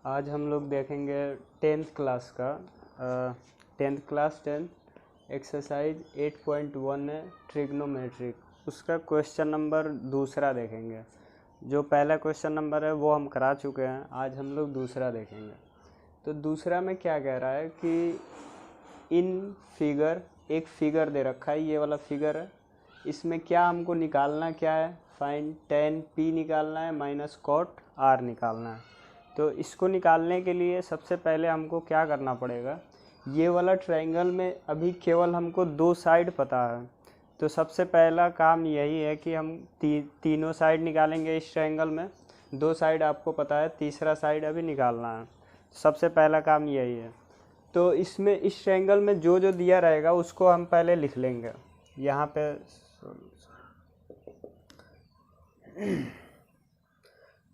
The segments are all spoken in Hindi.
आज हम लोग देखेंगे 10th क्लास का 10th क्लास 10 एक्सरसाइज 8.1 है ट्रिग्नोमेट्रिक। उसका क्वेश्चन नंबर दूसरा देखेंगे। जो पहला क्वेश्चन नंबर है वो हम करा चुके हैं, आज हम लोग दूसरा देखेंगे। तो दूसरा में क्या कह रहा है कि इन फिगर एक फिगर दे रखा है, ये वाला फिगर है। इसमें क्या हमको निकालना क्या है, फाइंड tan p निकालना है माइनस cot r निकालना है। तो इसको निकालने के लिए सबसे पहले हमको क्या करना पड़ेगा, ये वाला ट्रायंगल में अभी केवल हमको दो साइड पता है। तो सबसे पहला काम यही है कि हम तीनों साइड निकालेंगे। इस ट्रायंगल में दो साइड आपको पता है, तीसरा साइड अभी निकालना है। सबसे पहला काम यही है। तो इसमें इस ट्रायंगल में जो जो दिया रहेगा उसको हम पहले लिख लेंगे। यहाँ पे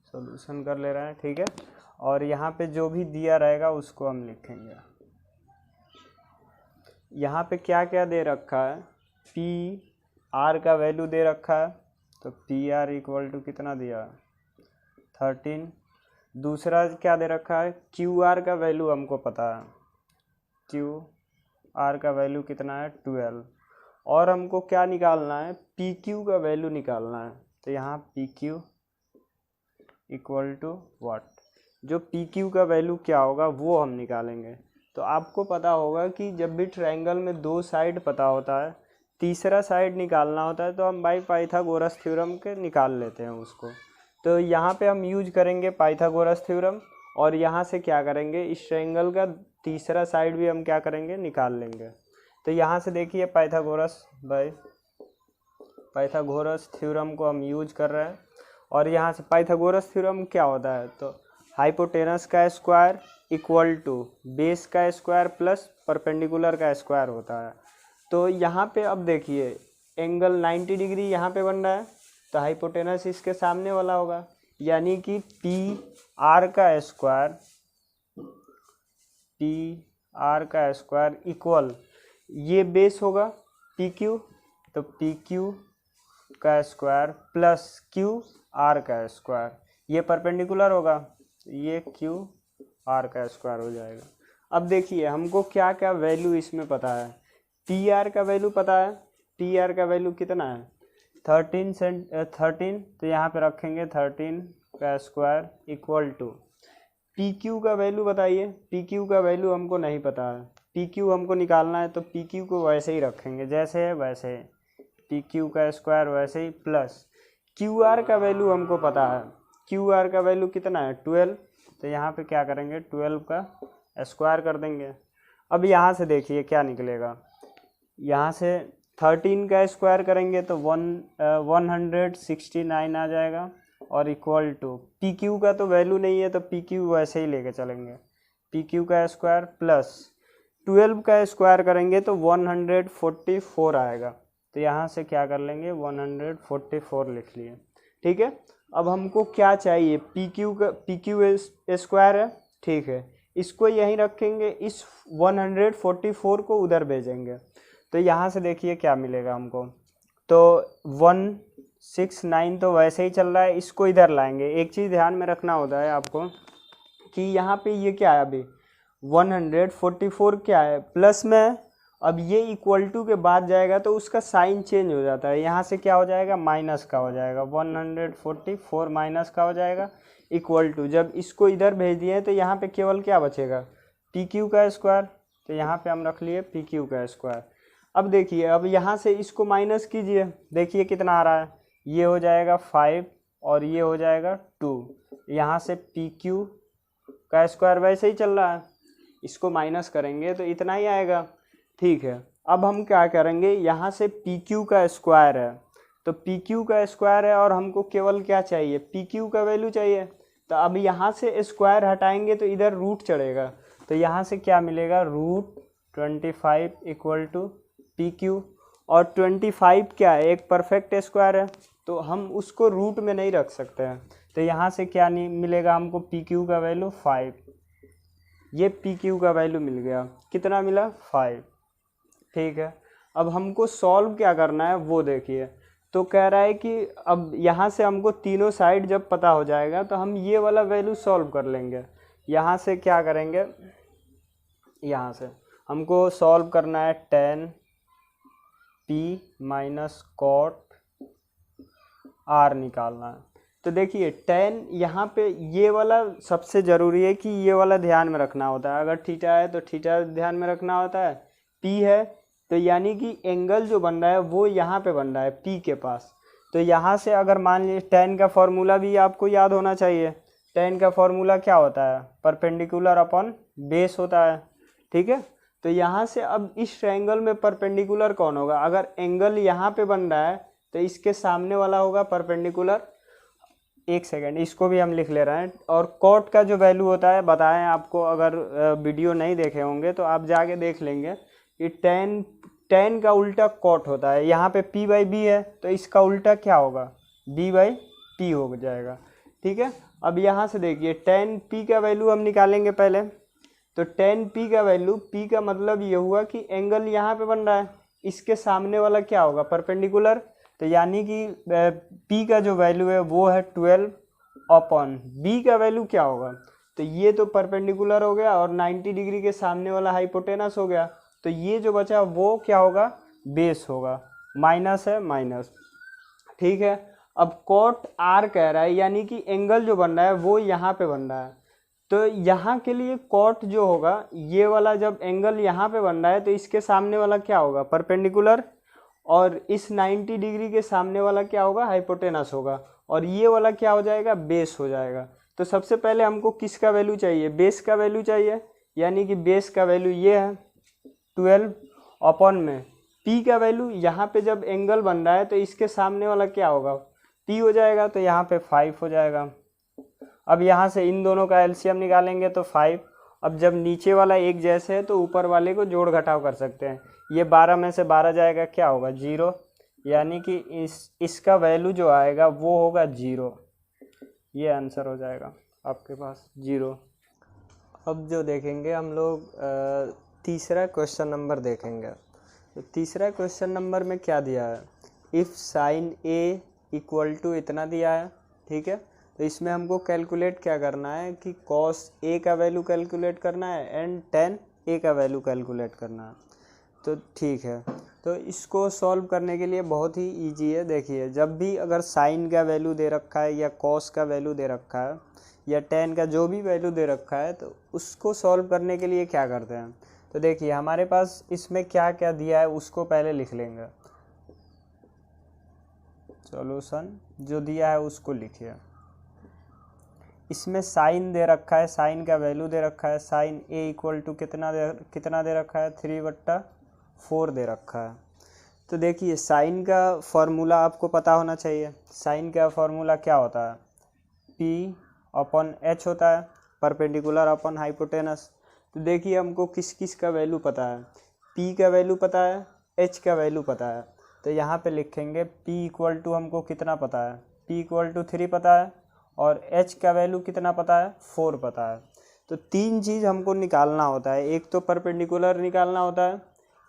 सॉल्यूशन कर ले रहे हैं, ठीक है। और यहाँ पे जो भी दिया रहेगा उसको हम लिखेंगे। यहाँ पे क्या क्या दे रखा है, पी आर का वैल्यू दे रखा है। तो पी आर इक्वल टू कितना दिया, 13। दूसरा क्या दे रखा है, क्यू आर का वैल्यू हमको पता है, क्यू आर का वैल्यू कितना है, 12। और हमको क्या निकालना है, पी क्यू का वैल्यू निकालना है। तो यहाँ पी क्यू इक्वल टू वाट, जो पी क्यू का वैल्यू क्या होगा वो हम निकालेंगे। तो आपको पता होगा कि जब भी ट्रायंगल में दो साइड पता होता है, तीसरा साइड निकालना होता है, तो हम बाई पाइथागोरस थ्योरम के निकाल लेते हैं उसको। तो यहाँ पे हम यूज करेंगे पाइथागोरस थ्योरम, और यहाँ से क्या करेंगे, इस ट्रायंगल का तीसरा साइड भी हम क्या करेंगे, निकाल लेंगे। तो यहाँ से देखिए पाइथागोरस थ्योरम को हम यूज कर रहे हैं। और यहाँ से पाइथागोरस थ्योरम क्या होता है, तो हाइपोटेनस का स्क्वायर इक्वल टू बेस का स्क्वायर प्लस परपेंडिकुलर का स्क्वायर होता है। तो यहाँ पे अब देखिए एंगल 90 डिग्री यहाँ पे बन रहा है, तो हाइपोटेनस इसके सामने वाला होगा, यानी कि पी आर का स्क्वायर इक्वल, ये बेस होगा पी क्यू, तो पी क्यू का स्क्वायर प्लस क्यू आर का स्क्वायर, ये परपेंडिकुलर होगा, ये क्यू आर का स्क्वायर हो जाएगा। अब देखिए हमको क्या क्या वैल्यू इसमें पता है। टी आर का वैल्यू पता है, टी आर का वैल्यू कितना है, 13, तो यहाँ पे रखेंगे 13 का square equal to P Q का वैल्यू बताइए। पी क्यू का वैल्यू हमको नहीं पता है, पी क्यू हमको निकालना है, तो पी क्यू को वैसे ही रखेंगे जैसे है वैसे, पी क्यू का स्क्वायर वैसे ही, प्लस क्यू आर का वैल्यू हमको पता है, क्यू आर का वैल्यू कितना है, 12। तो यहाँ पे क्या करेंगे, 12 का स्क्वायर कर देंगे। अब यहाँ से देखिए क्या निकलेगा, यहाँ से 13 का स्क्वायर करेंगे तो 169 आ जाएगा, और इक्वल टू पी क्यू का तो वैल्यू नहीं है, तो पी क्यू वैसे ही लेके चलेंगे, पी क्यू का स्क्वायर प्लस 12 का स्क्वायर करेंगे तो 144 आएगा। तो यहाँ से क्या कर लेंगे, 144 लिख लिए, ठीक है। अब हमको क्या चाहिए, पी क्यू स्क्वायर है, ठीक है, इसको यहीं रखेंगे, इस 144 को उधर भेजेंगे। तो यहाँ से देखिए क्या मिलेगा हमको, तो 169 तो वैसे ही चल रहा है, इसको इधर लाएंगे। एक चीज़ ध्यान में रखना होता है आपको कि यहाँ पे ये क्या है, अभी 144 क्या है, प्लस में, अब ये इक्वल टू के बाद जाएगा तो उसका साइन चेंज हो जाता है, यहाँ से क्या हो जाएगा, माइनस का हो जाएगा, 144 माइनस का हो जाएगा, इक्वल टू, जब इसको इधर भेज दिए तो यहाँ पे केवल क्या बचेगा, पी क्यू का स्क्वायर। तो यहाँ पे हम रख लिए पी क्यू का स्क्वायर। अब देखिए, अब यहाँ से इसको माइनस कीजिए, देखिए कितना आ रहा है, ये हो जाएगा 5 और ये हो जाएगा 2। यहाँ से पी क्यू का स्क्वायर वैसे ही चल रहा है, इसको माइनस करेंगे तो इतना ही आएगा, ठीक है। अब हम क्या करेंगे, यहाँ से पी क्यू का स्क्वायर है, तो पी क्यू का स्क्वायर है और हमको केवल क्या चाहिए, पी क्यू का वैल्यू चाहिए। तो अब यहाँ से स्क्वायर हटाएंगे तो इधर रूट चढ़ेगा, तो यहाँ से क्या मिलेगा, √25 इक्वल टू पी क्यू। और 25 क्या है, एक परफेक्ट स्क्वायर है, तो हम उसको रूट में नहीं रख सकते हैं। तो यहाँ से क्या नहीं मिलेगा हमको, पी क्यू का वैल्यू 5, ये पी क्यू का वैल्यू मिल गया, कितना मिला, 5, ठीक है। अब हमको सॉल्व क्या करना है वो देखिए। तो कह रहा है कि अब यहाँ से हमको तीनों साइड जब पता हो जाएगा तो हम ये वाला वैल्यू सॉल्व कर लेंगे। यहाँ से क्या करेंगे, यहाँ से हमको सॉल्व करना है tan p minus cot r निकालना है। तो देखिए tan यहाँ पे ये वाला सबसे ज़रूरी है कि ये वाला ध्यान में रखना होता है। अगर थीटा है तो थीटा ध्यान में रखना होता है, p है तो यानी कि एंगल जो बन रहा है वो यहाँ पे बन रहा है p के पास। तो यहाँ से अगर मान लीजिए tan का फॉर्मूला भी आपको याद होना चाहिए। tan का फॉर्मूला क्या होता है, परपेंडिकुलर अपॉन बेस होता है, ठीक है। तो यहाँ से अब इस ट्रायंगल में परपेंडिकुलर कौन होगा, अगर एंगल यहाँ पे बन रहा है तो इसके सामने वाला होगा परपेंडिकुलर। एक सेकेंड, इसको भी हम लिख ले रहे हैं। और कॉट का जो वैल्यू होता है बताएं आपको, अगर वीडियो नहीं देखे होंगे तो आप जाके देख लेंगे कि tan का उल्टा कॉट होता है। यहाँ पे p बाई बी है तो इसका उल्टा क्या होगा, b बाई टी हो जाएगा, ठीक है। अब यहाँ से देखिए tan p का वैल्यू हम निकालेंगे पहले। तो tan p का वैल्यू, p का मतलब ये हुआ कि एंगल यहाँ पे बन रहा है, इसके सामने वाला क्या होगा, परपेंडिकुलर। तो यानी कि p का जो वैल्यू है वो है 12 अपॉन b का वैल्यू क्या होगा, तो ये तो परपेंडिकुलर हो गया और 90 डिग्री के सामने वाला हाइपोटेनस हो गया। तो ये जो बचा वो क्या होगा, बेस होगा, माइनस है माइनस, ठीक है। अब कॉट r कह रहा है यानी कि एंगल जो बन रहा है वो यहाँ पे बन रहा है। तो यहाँ के लिए कॉट जो होगा, ये वाला जब एंगल यहाँ पे बन रहा है तो इसके सामने वाला क्या होगा, परपेंडिकुलर, और इस 90 डिग्री के सामने वाला क्या होगा, हाइपोटेनस होगा, और ये वाला क्या हो जाएगा, बेस हो जाएगा। तो सबसे पहले हमको किसका वैल्यू चाहिए, बेस का वैल्यू चाहिए, यानी कि बेस का वैल्यू ये है 12 अपॉन में p का वैल्यू, यहाँ पे जब एंगल बन रहा है तो इसके सामने वाला क्या होगा, p हो जाएगा, तो यहाँ पे 5 हो जाएगा। अब यहाँ से इन दोनों का एलसीएम निकालेंगे तो 5। अब जब नीचे वाला एक जैसे है तो ऊपर वाले को जोड़ घटाव कर सकते हैं। ये 12 में से 12 जाएगा, क्या होगा, 0, यानी कि इसका वैल्यू जो आएगा वो होगा 0। ये आंसर हो जाएगा आपके पास 0। अब जो देखेंगे हम लोग तीसरा क्वेश्चन नंबर देखेंगे। तो तीसरा क्वेश्चन नंबर में क्या दिया है, if sine A equal to इतना दिया है, ठीक है। तो इसमें हमको कैलकुलेट क्या करना है कि कॉस ए का वैल्यू कैलकुलेट करना है एंड टेन ए का वैल्यू कैलकुलेट करना है। तो ठीक है, तो इसको सॉल्व करने के लिए बहुत ही इजी है। देखिए जब भी अगर साइन का वैल्यू दे रखा है या कॉस का वैल्यू दे रखा है या टेन का जो भी वैल्यू दे रखा है तो उसको सॉल्व करने के लिए क्या करते हैं। तो देखिए हमारे पास इसमें क्या क्या दिया है उसको पहले लिख लेंगे, सॉल्यूशन जो दिया है उसको लिखिए। इसमें साइन दे रखा है, साइन का वैल्यू दे रखा है, साइन ए इक्वल टू कितना दे रखा है, 3/4 दे रखा है। तो देखिए साइन का फॉर्मूला आपको पता होना चाहिए। साइन का फॉर्मूला क्या होता है, p अपॉन h होता है, परपेंडिकुलर अपॉन हाइपोटेनस। तो देखिए हमको किस किस का वैल्यू पता है, p का वैल्यू पता है, h का वैल्यू पता है। तो यहाँ पे लिखेंगे p इक्वल टू हमको कितना पता है, p इक्वल टू 3 पता है, और h का वैल्यू कितना पता है, 4 पता है। तो तीन चीज़ हमको निकालना होता है, एक तो परपेंडिकुलर निकालना होता है,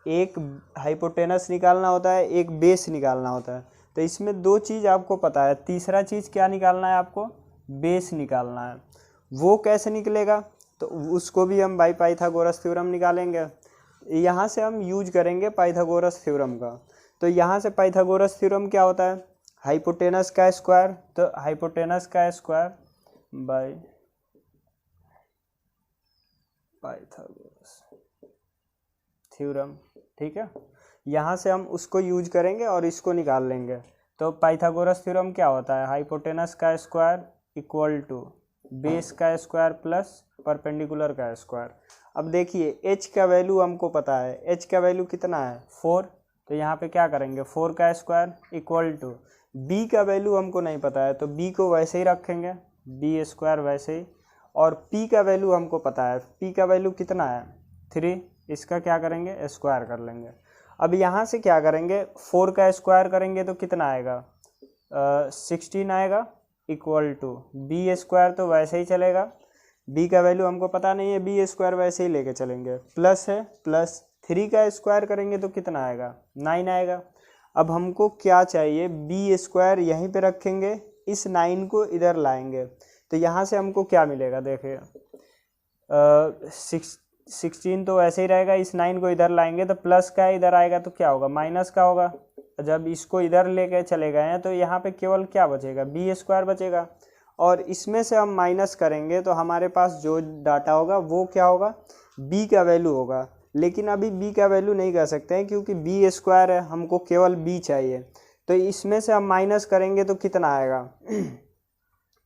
एक हाइपोटेनस निकालना होता है, एक बेस निकालना होता है। तो इसमें दो चीज़ आपको पता है, तीसरा चीज़ क्या निकालना है आपको, बेस निकालना है। वो कैसे निकलेगा, तो उसको भी हम बाई पाइथागोरस थ्योरम निकालेंगे। यहाँ से हम यूज करेंगे पाइथागोरस थ्योरम का। तो यहाँ से पाइथागोरस थ्योरम क्या होता है, हाइपोटेनस का स्क्वायर, तो हाइपोटेनस का स्क्वायर बाय पाइथागोरस थ्योरम, ठीक है। यहाँ से हम उसको यूज करेंगे और इसको निकाल लेंगे। तो पाइथागोरस थ्योरम क्या होता है, हाइपोटेनस का स्क्वायर इक्वल टू बेस का स्क्वायर प्लस परपेंडिकुलर का स्क्वायर। अब देखिए h का वैल्यू हमको पता है, h का वैल्यू कितना है, 4। तो यहाँ पे क्या करेंगे, 4 का स्क्वायर इक्वल टू b का वैल्यू हमको नहीं पता है तो b को वैसे ही रखेंगे, b स्क्वायर वैसे ही, और p का वैल्यू हमको पता है, p का वैल्यू कितना है, 3। इसका क्या करेंगे, स्क्वायर कर लेंगे। अब यहाँ से क्या करेंगे, 4 का स्क्वायर करेंगे तो कितना आएगा, 16 आएगा, इक्वल टू बी स्क्वायर तो वैसे ही चलेगा, b का वैल्यू हमको पता नहीं है, b स्क्वायर वैसे ही लेके चलेंगे, प्लस है प्लस 3 का स्क्वायर करेंगे तो कितना आएगा, 9 आएगा। अब हमको क्या चाहिए, b स्क्वायर यहीं पे रखेंगे, इस 9 को इधर लाएंगे, तो यहाँ से हमको क्या मिलेगा, देखिए 16 तो ऐसे ही रहेगा, इस 9 को इधर लाएंगे तो प्लस का इधर आएगा तो क्या होगा, माइनस का होगा। जब इसको इधर लेके चले गए हैं तो यहाँ पे केवल क्या बचेगा, बी स्क्वायर बचेगा। और इसमें से हम माइनस करेंगे तो हमारे पास जो डाटा होगा वो क्या होगा, बी का वैल्यू होगा। लेकिन अभी बी का वैल्यू नहीं कर सकते हैं क्योंकि बी स्क्वायर है, हमको केवल बी चाहिए। तो इसमें से हम माइनस करेंगे तो कितना आएगा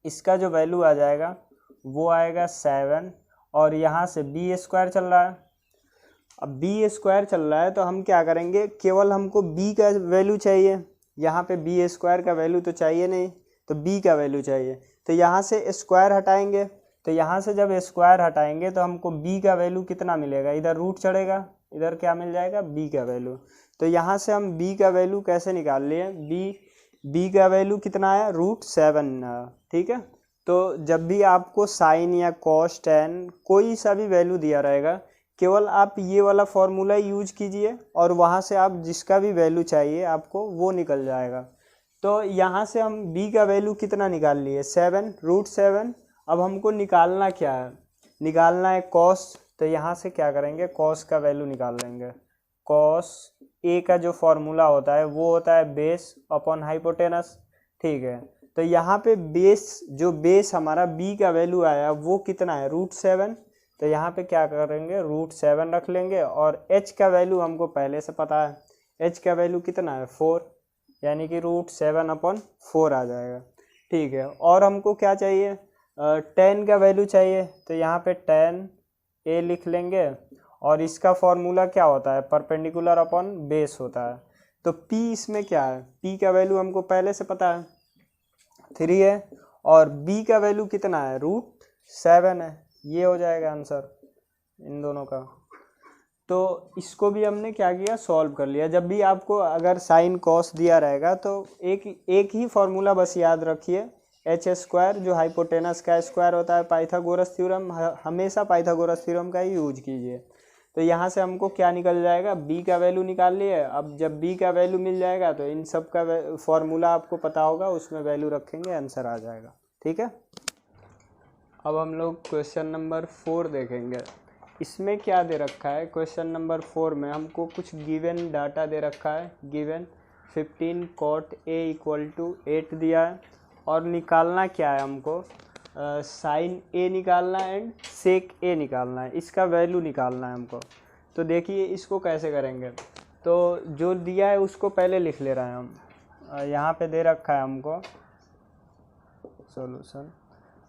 इसका जो वैल्यू आ जाएगा वो आएगा 7। और यहाँ से बी स्क्वायर चल रहा है, अब बी स्क्वायर चल रहा है तो हम क्या करेंगे, केवल हमको बी का वैल्यू चाहिए, यहाँ पे बी स्क्वायर का वैल्यू तो चाहिए नहीं, तो बी का वैल्यू चाहिए। तो यहाँ से स्क्वायर हटाएंगे, तो यहाँ से जब स्क्वायर हटाएंगे तो हमको बी का वैल्यू कितना मिलेगा, इधर रूट चढ़ेगा, इधर क्या मिल जाएगा, बी का वैल्यू। तो यहाँ से हम बी का वैल्यू कैसे निकाल लिए, बी का वैल्यू कितना आया, √7। ठीक है, तो जब भी आपको साइन या कॉस टेन कोई सा भी वैल्यू दिया रहेगा, केवल आप ये वाला फॉर्मूला यूज कीजिए और वहाँ से आप जिसका भी वैल्यू चाहिए आपको वो निकल जाएगा। तो यहाँ से हम b का वैल्यू कितना निकाल लिए, 7, √7। अब हमको निकालना क्या है, निकालना है कॉस। तो यहाँ से क्या करेंगे, कॉस का वैल्यू निकाल लेंगे। कॉस a का जो फॉर्मूला होता है वो होता है बेस अपॉन हाइपोटेनस। ठीक है, तो यहाँ पे बेस हमारा b का वैल्यू आया वो कितना है, √7। तो यहाँ पे क्या करेंगे, √7 रख लेंगे। और h का वैल्यू हमको पहले से पता है, h का वैल्यू कितना है, 4, यानी कि √7/4 आ जाएगा। ठीक है, और हमको क्या चाहिए, tan का वैल्यू चाहिए। तो यहाँ पे tan a लिख लेंगे। और इसका फॉर्मूला क्या होता है, परपेंडिकुलर अपॉन बेस होता है। तो p इसमें क्या है, p का वैल्यू हमको पहले से पता है 3 है, और b का वैल्यू कितना है, √7 है। ये हो जाएगा आंसर इन दोनों का। तो इसको भी हमने क्या किया, सॉल्व कर लिया। जब भी आपको अगर साइन कॉस दिया रहेगा तो एक ही फॉर्मूला बस याद रखिए, h² जो हाइपोटेनस का स्क्वायर होता है, पाइथागोरस थ्योरम, हमेशा पाइथागोरस थ्योरम का ही यूज कीजिए। तो यहाँ से हमको क्या निकल जाएगा, b का वैल्यू निकाल लिए। अब जब b का वैल्यू मिल जाएगा तो इन सब का फॉर्मूला आपको पता होगा, उसमें वैल्यू रखेंगे, आंसर आ जाएगा। ठीक है, अब हम लोग क्वेश्चन नंबर 4 देखेंगे। इसमें क्या दे रखा है, क्वेश्चन नंबर 4 में हमको कुछ गिवन डाटा दे रखा है। गिवन 15 cot A = 8 दिया है, और निकालना क्या है हमको, साइन A निकालना है एंड सेक A निकालना है, इसका वैल्यू निकालना है हमको। तो देखिए इसको कैसे करेंगे, तो जो दिया है उसको पहले लिख ले रहे हैं हम। यहाँ पे दे रखा है हमको सॉल्यूशन,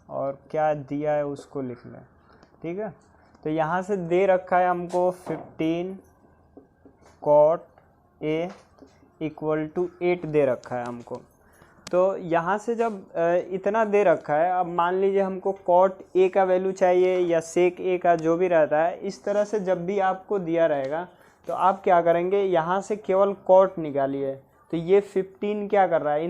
और क्या दिया है उसको लिख लें। ठीक है, तो यहाँ से दे रखा है हमको 15 cot A = 8 दे रखा है हमको। तो यहाँ से जब इतना दे रखा है, अब मान लीजिए हमको cot A का वैल्यू चाहिए या sec A का, जो भी रहता है। इस तरह से जब भी आपको दिया रहेगा तो आप क्या करेंगे, यहाँ से केवल cot निकालिए। तो ये 15 क्या कर रहा है,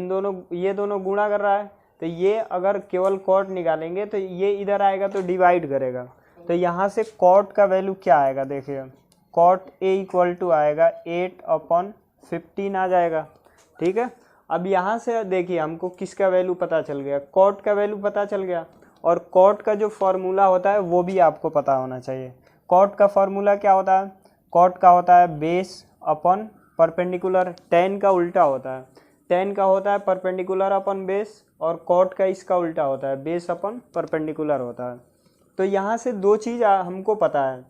ये दोनों गुणा कर रहा है, तो ये अगर केवल cot निकालेंगे तो ये इधर आएगा तो डिवाइड करेगा। तो यहाँ से cot का वैल्यू क्या आएगा, देखिए cot A = आएगा 8/15 आ जाएगा। ठीक है, अब यहाँ से देखिए हमको किसका वैल्यू पता चल गया, cot का वैल्यू पता चल गया। और cot का जो फॉर्मूला होता है वो भी आपको पता होना चाहिए। cot का फॉर्मूला क्या होता है, cot का होता है बेस अपॉन परपेंडिकुलर, tan का उल्टा होता है, tan का होता है परपेंडिकुलर अपॉन बेस, और cot का इसका उल्टा होता है, बेस अपॉन परपेंडिकुलर होता है। तो यहाँ से दो चीज़ हमको पता है,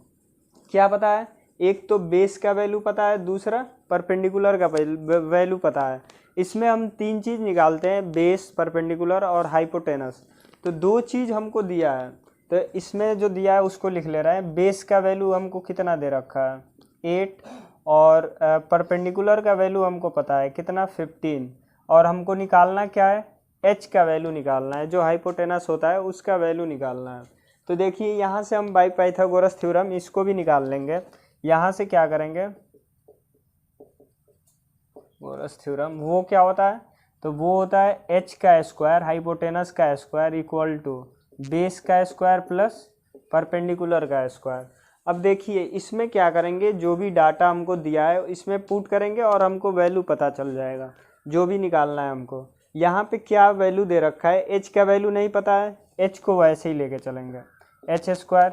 क्या पता है, एक तो बेस का वैल्यू पता है, दूसरा परपेंडिकुलर का वैल्यू पता है। इसमें हम 3 चीज़ निकालते हैं, बेस, परपेंडिकुलर और हाइपोटेनस। तो 2 चीज़ हमको दिया है, तो इसमें जो दिया है उसको लिख ले रहे हैं। बेस का वैल्यू हमको कितना दे रखा है, 8, और परपेंडिकुलर का वैल्यू हमको पता है कितना, 15। और हमको निकालना क्या है, h का वैल्यू निकालना है, जो हाइपोटेनस होता है उसका वैल्यू निकालना है। तो देखिए यहाँ से हम बाय पाइथागोरस थ्योरम इसको भी निकाल लेंगे। यहाँ से क्या करेंगे, गोरस थ्योरम वो क्या होता है, तो वो होता है h का स्क्वायर, हाइपोटेनस का स्क्वायर = बेस का स्क्वायर प्लस परपेंडिकुलर का स्क्वायर। अब देखिए इसमें क्या करेंगे, जो भी डाटा हमको दिया है इसमें पुट करेंगे और हमको वैल्यू पता चल जाएगा, जो भी निकालना है हमको। यहाँ पे क्या वैल्यू दे रखा है, h का वैल्यू नहीं पता है, h को वैसे ही लेके चलेंगे, h²।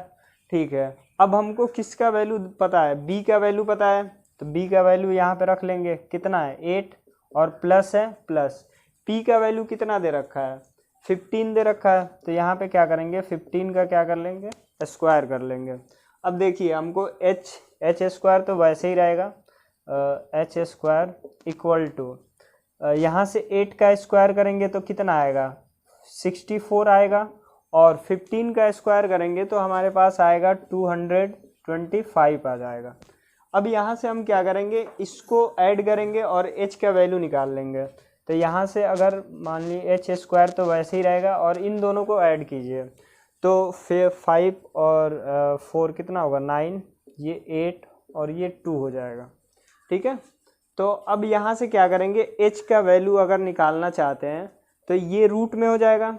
ठीक है, अब हमको किसका वैल्यू पता है, b का वैल्यू पता है, तो b का वैल्यू यहाँ पे रख लेंगे, कितना है 8 और प्लस है प्लस, p का वैल्यू कितना दे रखा है 15 दे रखा है, तो यहाँ पे क्या करेंगे 15 का क्या कर लेंगे स्क्वायर कर लेंगे। अब देखिए हमको एच स्क्वायर तो वैसे ही रहेगा, एच स्क्वायर इक्वल टू यहाँ से 8 का स्क्वायर करेंगे तो कितना आएगा 64 आएगा, और 15 का स्क्वायर करेंगे तो हमारे पास आएगा 225 आ जाएगा। अब यहाँ से हम क्या करेंगे, इसको ऐड करेंगे और h का वैल्यू निकाल लेंगे। तो यहाँ से अगर मान लीजिए एच स्क्वायर तो वैसे ही रहेगा, और इन दोनों को ऐड कीजिए तो फिर 5 और 4 कितना होगा 9, ये 8 और ये 2 हो जाएगा। ठीक है, तो अब यहाँ से क्या करेंगे, h का वैल्यू अगर निकालना चाहते हैं तो ये रूट में हो जाएगा,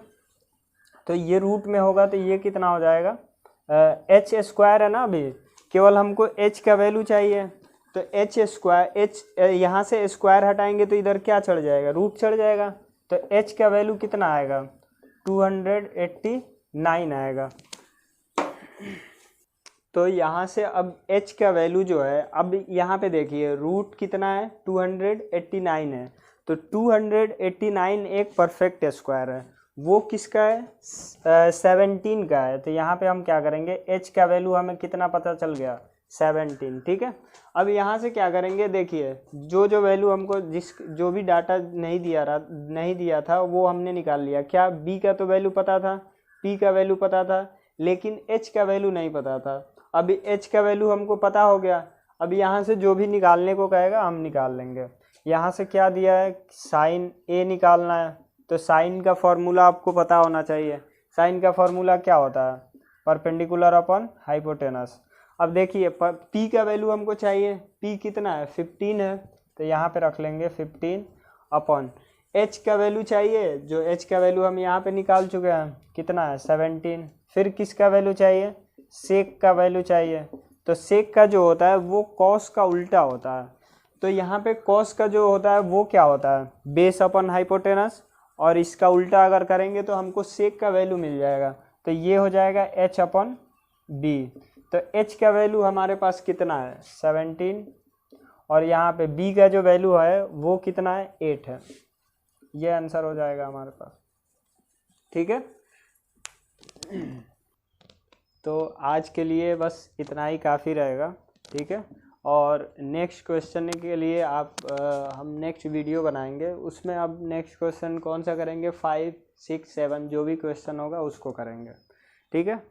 तो ये रूट में होगा तो ये कितना हो जाएगा एच स्क्वायर है ना, अभी केवल हमको h का वैल्यू चाहिए, तो एच स्क्वायर h यहाँ से स्क्वायर हटाएंगे तो इधर क्या चढ़ जाएगा रूट चढ़ जाएगा, तो h का वैल्यू कितना आएगा 289 आएगा। तो यहाँ से अब h का वैल्यू जो है, अब यहाँ पे देखिए रूट कितना है 289 है, तो 289 एक परफेक्ट स्क्वायर है, वो किसका है 17 का है, तो यहाँ पे हम क्या करेंगे h का वैल्यू हमें कितना पता चल गया 17। ठीक है, अब यहाँ से क्या करेंगे, देखिए जो वैल्यू हमको जो भी डाटा नहीं दिया था वो हमने निकाल लिया। क्या b का तो वैल्यू पता था, p का वैल्यू पता था, लेकिन h का वैल्यू नहीं पता था। अभी h का वैल्यू हमको पता हो गया, अब यहाँ से जो भी निकालने को कहेगा हम निकाल लेंगे। यहाँ से क्या दिया है साइन a निकालना है, तो साइन का फॉर्मूला आपको पता होना चाहिए। साइन का फॉर्मूला क्या होता है परपेंडिकुलर अपॉन हाइपोटेनस। अब देखिए p का वैल्यू हमको चाहिए, p कितना है 15 है, तो यहाँ पे रख लेंगे 15 अपॉन h का वैल्यू चाहिए, जो h का वैल्यू हम यहाँ पे निकाल चुके हैं, कितना है 17। फिर किसका वैल्यू चाहिए सेक का वैल्यू चाहिए, तो सेक का जो होता है वो कॉस का उल्टा होता है, तो यहाँ पे कॉस का जो होता है वो क्या होता है बेस अपॉन हाइपोटेनस, और इसका उल्टा अगर करेंगे तो हमको सेक का वैल्यू मिल जाएगा, तो ये हो जाएगा h अपॉन b। तो h का वैल्यू हमारे पास कितना है 17, और यहाँ पे b का जो वैल्यू है वो कितना है 8 है, ये आंसर हो जाएगा हमारे पास। ठीक है, तो आज के लिए बस इतना ही काफ़ी रहेगा। ठीक है, और नेक्स्ट क्वेश्चन के लिए हम नेक्स्ट वीडियो बनाएंगे, उसमें अब नेक्स्ट क्वेश्चन कौन सा करेंगे 5, 6, 7 जो भी क्वेश्चन होगा उसको करेंगे। ठीक है।